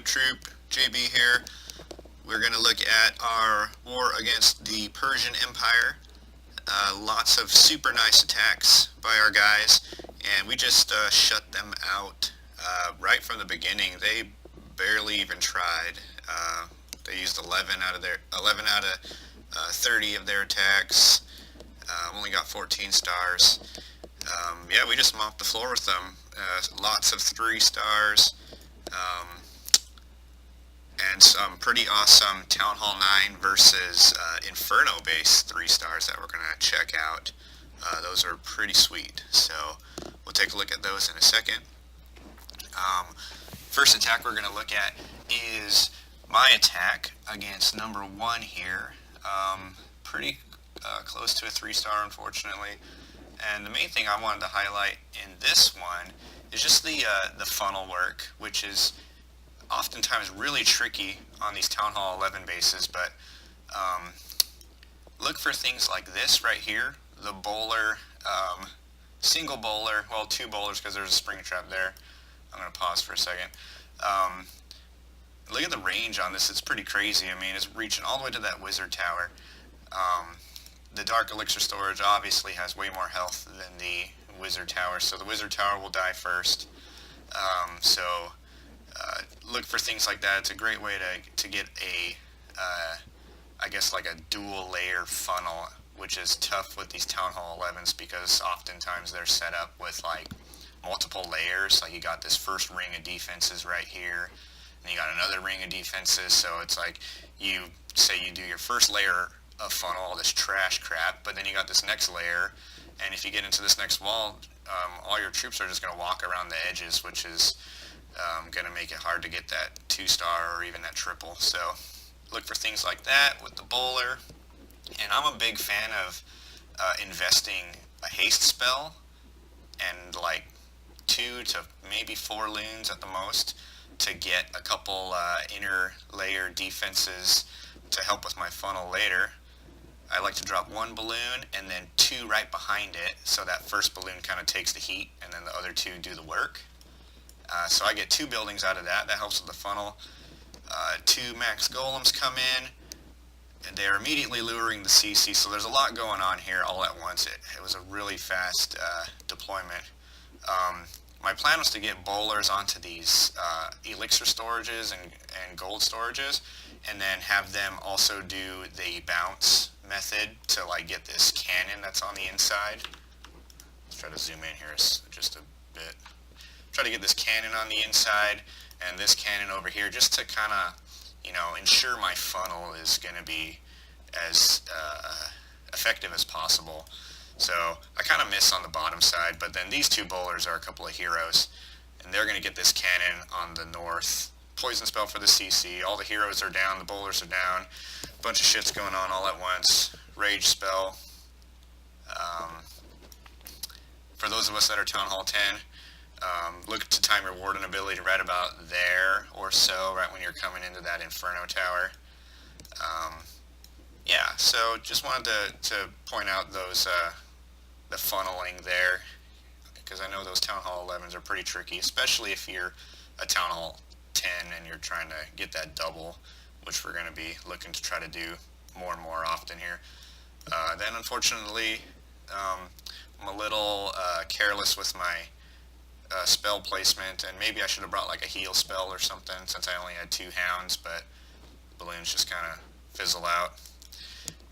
Troop, JB here. We're going to look at our war against the Persian Empire. Lots of super nice attacks by our guys, and we just shut them out right from the beginning. They barely even tried. They used 11 out of 30 of their attacks. Only got 14 stars. Yeah, we just mopped the floor with them. Lots of 3 stars. And some pretty awesome Town Hall 9 versus Inferno base 3 stars that we're going to check out. Those are pretty sweet. So we'll take a look at those in a second. First attack we're going to look at is my attack against number 1 here. Pretty close to a 3 star, unfortunately. And the main thing I wanted to highlight in this one is just the funnel work, which is oftentimes really tricky on these Town Hall 11 bases, but look for things like this right here, the bowler, single bowler, well, 2 bowlers because there's a spring trap there. I'm going to pause for a second. Look at the range on this, it's pretty crazy. I mean, it's reaching all the way to that wizard tower. The dark elixir storage obviously has way more health than the wizard tower, so the wizard tower will die first. Look for things like that. It's a great way to get a, I guess like a dual layer funnel, which is tough with these Town Hall 11s because oftentimes they're set up with like multiple layers. Like you got this first ring of defenses right here, and you got another ring of defenses, so it's like you say you do your first layer of funnel, all this trash crap, but then you got this next layer, and if you get into this next wall, all your troops are just going to walk around the edges, which is going to make it hard to get that 2 star or even that triple. So look for things like that with the bowler. And I'm a big fan of investing a haste spell and like 2 to maybe 4 loons at the most to get a couple inner layer defenses to help with my funnel later. I like to drop 1 balloon and then 2 right behind it, so that first balloon kind of takes the heat and then the other 2 do the work. So I get 2 buildings out of that. That helps with the funnel. 2 max golems come in, and they're immediately luring the CC, so there's a lot going on here all at once. It was a really fast deployment. My plan was to get bowlers onto these elixir storages and gold storages, and then have them also do the bounce method to like get this cannon that's on the inside. Let's try to zoom in here just a bit. Try to get this cannon on the inside and this cannon over here just to kind of, you know, ensure my funnel is going to be as effective as possible. So I kind of miss on the bottom side, but then these 2 bowlers are a couple of heroes, and they're going to get this cannon on the north. Poison spell for the CC. All the heroes are down, the bowlers are down. A bunch of shit's going on all at once. Rage spell. For those of us that are Town Hall 10, look to time your warden ability right about there or so, right when you're coming into that Inferno tower. Yeah, so just wanted to point out those the funneling there, because I know those Town Hall 11s are pretty tricky, especially if you're a Town Hall 10 and you're trying to get that double, which we're going to be looking to try to do more and more often here. Then unfortunately, I'm a little careless with my spell placement, and maybe I should have brought like a heal spell or something since I only had 2 hounds, but balloons just kind of fizzle out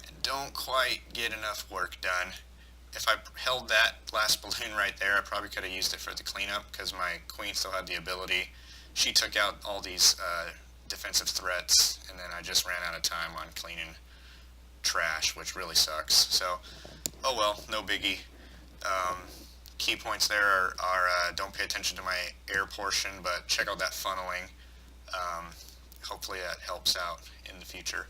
and don't quite get enough work done. If I held that last balloon right there, I probably could have used it for the cleanup because my queen still had the ability. She took out all these defensive threats, and then I just ran out of time on cleaning trash, which really sucks. So, oh well, no biggie. Key points there are don't pay attention to my air portion, but check out that funneling. Hopefully that helps out in the future.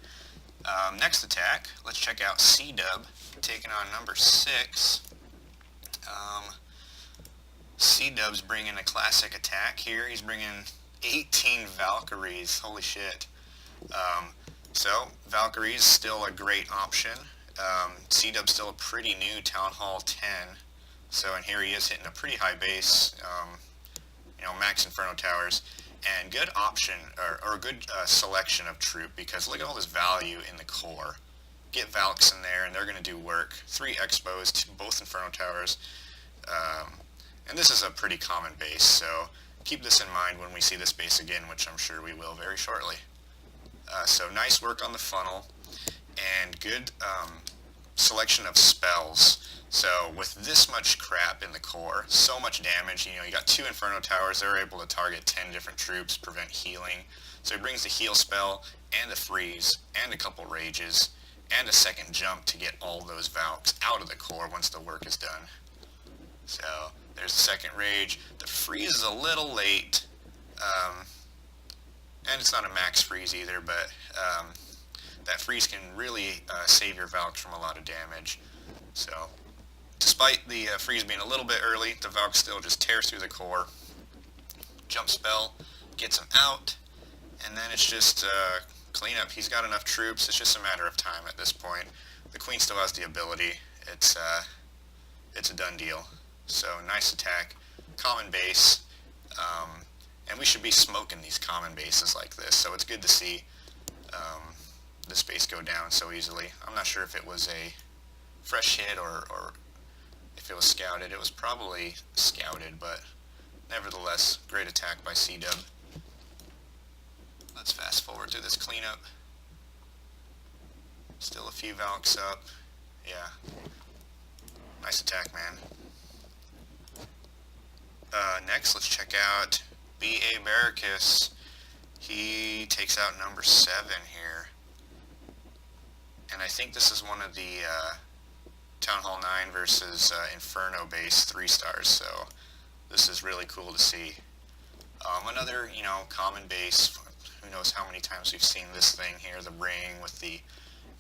Next attack, let's check out cdub, taking on number 6. cdub's bringing a classic attack here. He's bringing 18 Valkyries. Holy shit. So Valkyries still a great option. cdub's still a pretty new Town Hall 10. So, and here he is hitting a pretty high base, you know, max Inferno towers. And good option, or good selection of troop, because look at all this value in the core. Get Valks in there, and they're going to do work. 3 Expos, both Inferno Towers. And this is a pretty common base, so keep this in mind when we see this base again, which I'm sure we will very shortly. So nice work on the funnel, and good selection of spells. So with this much crap in the core, so much damage, you got 2 Inferno Towers, they're able to target 10 different troops, prevent healing. So he brings the heal spell, and the freeze, and a couple rages, and a second jump to get all those Valks out of the core once the work is done. So there's the second rage. The freeze is a little late, and it's not a max freeze either, but that freeze can really save your Valks from a lot of damage. So despite the freeze being a little bit early, the Valk still just tears through the core. Jump spell gets him out, and then it's just cleanup. He's got enough troops. It's just a matter of time at this point. The Queen still has the ability. It's a done deal. So nice attack, common base, and we should be smoking these common bases like this. So it's good to see this base go down so easily. I'm not sure if it was a fresh hit or if it was scouted. It was probably scouted, but nevertheless, great attack by cdub. Let's fast forward through this cleanup. Still a few Valks up. Yeah. Nice attack, man. Next, let's check out B.A. Barracus. He takes out number 7 here. And I think this is one of the Town Hall 9 versus Inferno base 3 stars, so this is really cool to see. Another, common base. Who knows how many times we've seen this thing here, the ring with the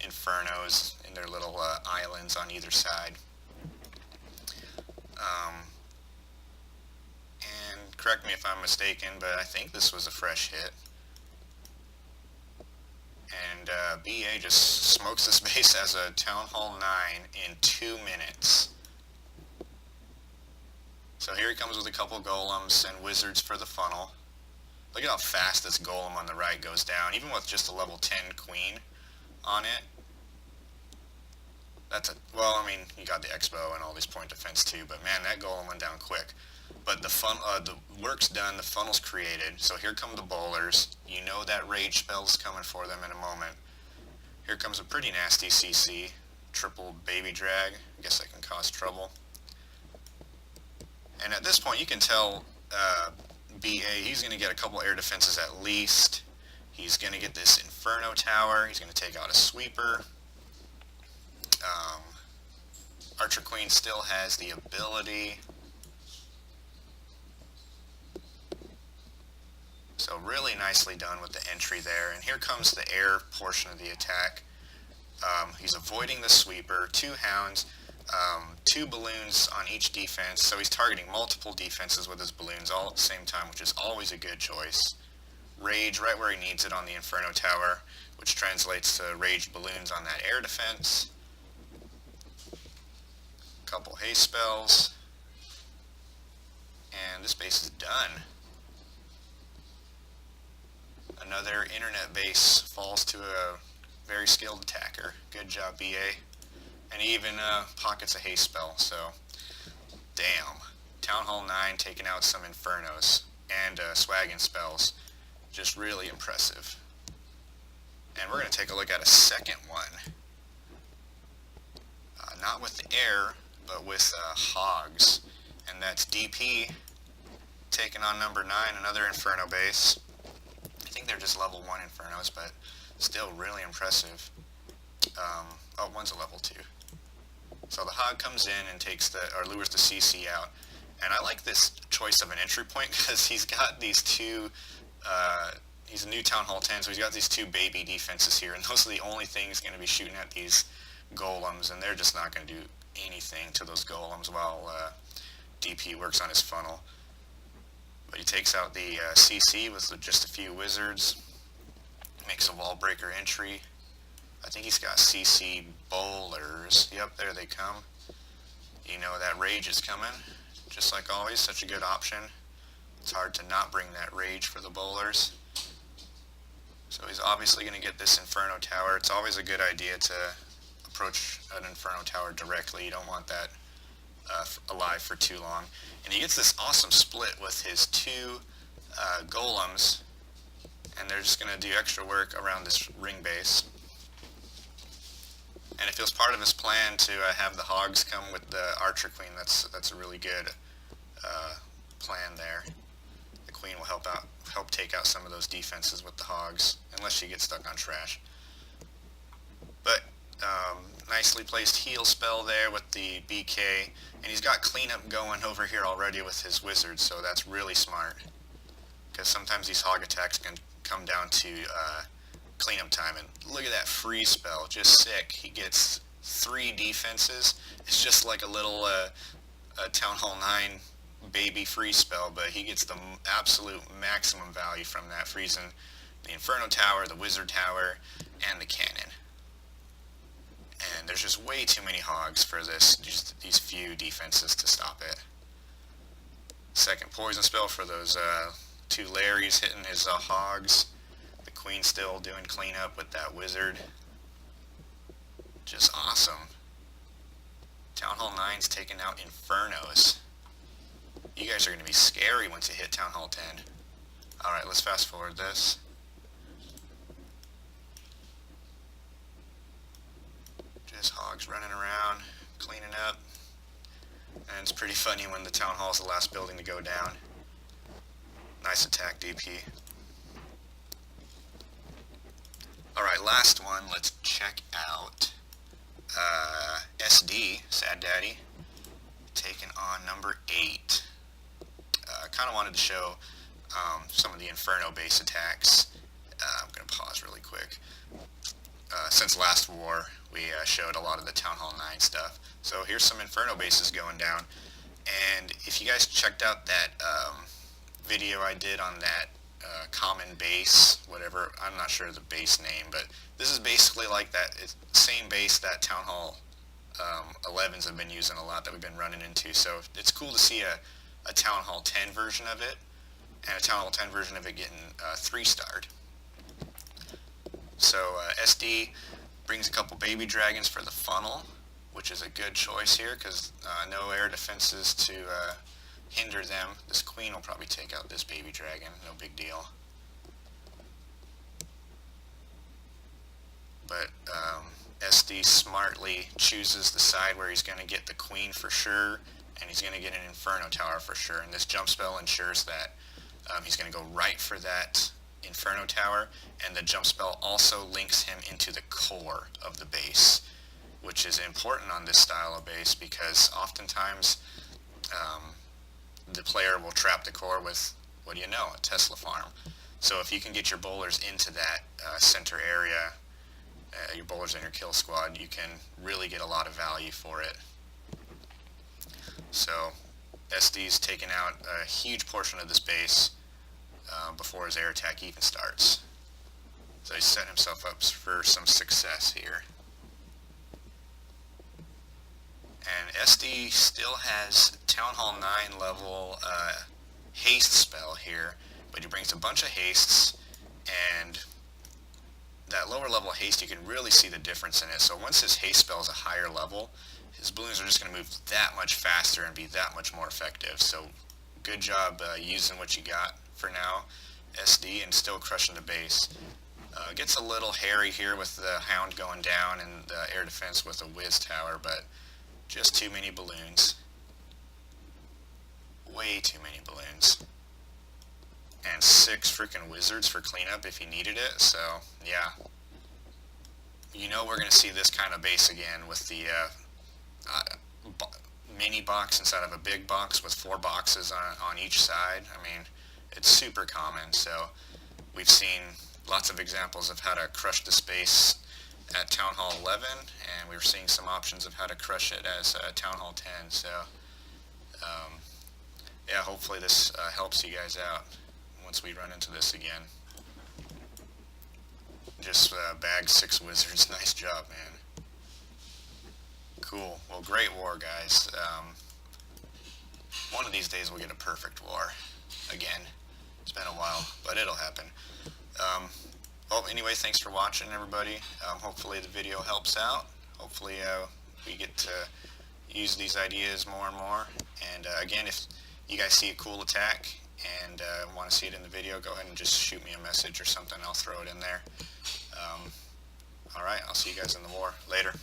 Infernos in their little islands on either side. And correct me if I'm mistaken, but I think this was a fresh hit. And BA just smokes this base as a Town Hall 9 in 2 minutes. So here he comes with a couple golems and wizards for the funnel. Look at how fast this golem on the right goes down, even with just a level 10 queen on it. Well, I mean, you got the Expo and all these point defense too, but man, that golem went down quick. But the work's done, the funnel's created, so here come the bowlers. You know that rage spell's coming for them in a moment. Here comes a pretty nasty CC, triple baby drag. I guess that can cause trouble. And at this point, you can tell BA, he's going to get a couple air defenses at least. He's going to get this Inferno Tower. He's going to take out a sweeper. Archer Queen still has the ability. So really nicely done with the entry there. And here comes the air portion of the attack. He's avoiding the sweeper, 2 hounds, 2 balloons on each defense. So he's targeting multiple defenses with his balloons all at the same time, which is always a good choice. Rage right where he needs it on the Inferno Tower, which translates to raged balloons on that air defense. Couple haste spells. And this base is done. Another internet base falls to a very skilled attacker. Good job, BA. And he even pockets a haste spell, so damn. Town Hall 9 taking out some Infernos and swagging spells. Just really impressive. And we're going to take a look at a second one. Not with the air, but with Hogs. And that's DP taking on number 9, another Inferno base. I think they're just level 1 Infernos, but still really impressive. Oh, one's a level 2. So the Hog comes in and lures the CC out. And I like this choice of an entry point because he's got these 2, he's a new Town Hall 10, so he's got these 2 baby defenses here, and those are the only things going to be shooting at these golems, and they're just not going to do anything to those golems while DP works on his funnel. But he takes out the CC with just a few wizards, makes a wall breaker entry. I think he's got CC bowlers. Yep, there they come. You know that rage is coming, just like always, such a good option. It's hard to not bring that rage for the bowlers. So he's obviously going to get this Inferno Tower. It's always a good idea to approach an Inferno Tower directly. You don't want that alive for too long. And he gets this awesome split with his two golems, and they're just going to do extra work around this ring base. And if it was part of his plan to have the Hogs come with the Archer Queen, that's a really good plan there. The Queen will help take out some of those defenses with the Hogs, unless she gets stuck on trash. But nicely placed heal spell there with the BK, and he's got cleanup going over here already with his wizards, so that's really smart. Because sometimes these Hog attacks can come down to cleanup time, and look at that freeze spell, just sick. He gets 3 defenses. It's just like a little Town Hall 9 baby freeze spell, but he gets the absolute maximum value from that, freezing the Inferno Tower, the Wizard Tower, and the cannon. And there's just way too many Hogs for these few defenses to stop it. Second poison spell for those 2 Larrys hitting his Hogs. The Queen still doing cleanup with that Wizard. Just awesome. Town Hall 9's taking out Infernos. You guys are going to be scary once you hit Town Hall 10. Alright, let's fast forward this. Just Hogs running around, cleaning up. And it's pretty funny when the Town Hall is the last building to go down. Nice attack, DP. Alright, last one. Let's check out SD, Sad Daddy, taking on number 8. Kind of wanted to show some of the Inferno base attacks. I'm going to pause really quick. Since last war, we showed a lot of the Town Hall 9 stuff. So here's some Inferno bases going down. And if you guys checked out that video I did on that common base, whatever, I'm not sure the base name, but this is basically like that. It's the same base that Town Hall 11s have been using a lot, that we've been running into. So it's cool to see a Town Hall 10 version of it, and a Town Hall 10 version of it getting 3-starred. So SD brings a couple baby dragons for the funnel, which is a good choice here, because no air defenses to hinder them. This Queen will probably take out this baby dragon, no big deal. But SD smartly chooses the side where he's going to get the Queen for sure, and he's going to get an Inferno Tower for sure. And this jump spell ensures that he's going to go right for that Inferno Tower, and the jump spell also links him into the core of the base, which is important on this style of base, because oftentimes the player will trap the core with, what do you know, a Tesla farm. So if you can get your bowlers into that center area, your bowlers in your kill squad, you can really get a lot of value for it. So SD's taking out a huge portion of this base before his air attack even starts. So he's setting himself up for some success here. And SD still has Town Hall 9 level haste spell here, but he brings a bunch of hastes, and that lower level haste, you can really see the difference in it. So once his haste spell is a higher level, his balloons are just going to move that much faster and be that much more effective. So good job using what you got for now, SD, and still crushing the base. Gets a little hairy here with the Hound going down and the air defense with a Wiz Tower, but just too many balloons. Way too many balloons. And 6 freaking wizards for cleanup if he needed it, so yeah. You know we're going to see this kind of base again with the mini box inside of a big box with 4 boxes on each side. I mean, it's super common, so we've seen lots of examples of how to crush the space at Town Hall 11, and we're seeing some options of how to crush it as Town Hall 10, so yeah, hopefully this helps you guys out once we run into this again. Just bagged 6 wizards. Nice job, man. Cool. Well, great war, guys. One of these days we'll get a perfect war. again. It's been a while, but it'll happen. Well, anyway, thanks for watching, everybody. Hopefully the video helps out. Hopefully we get to use these ideas more and more. And again, if you guys see a cool attack and want to see it in the video, go ahead and just shoot me a message or something. I'll throw it in there. Alright, I'll see you guys in the war. Later.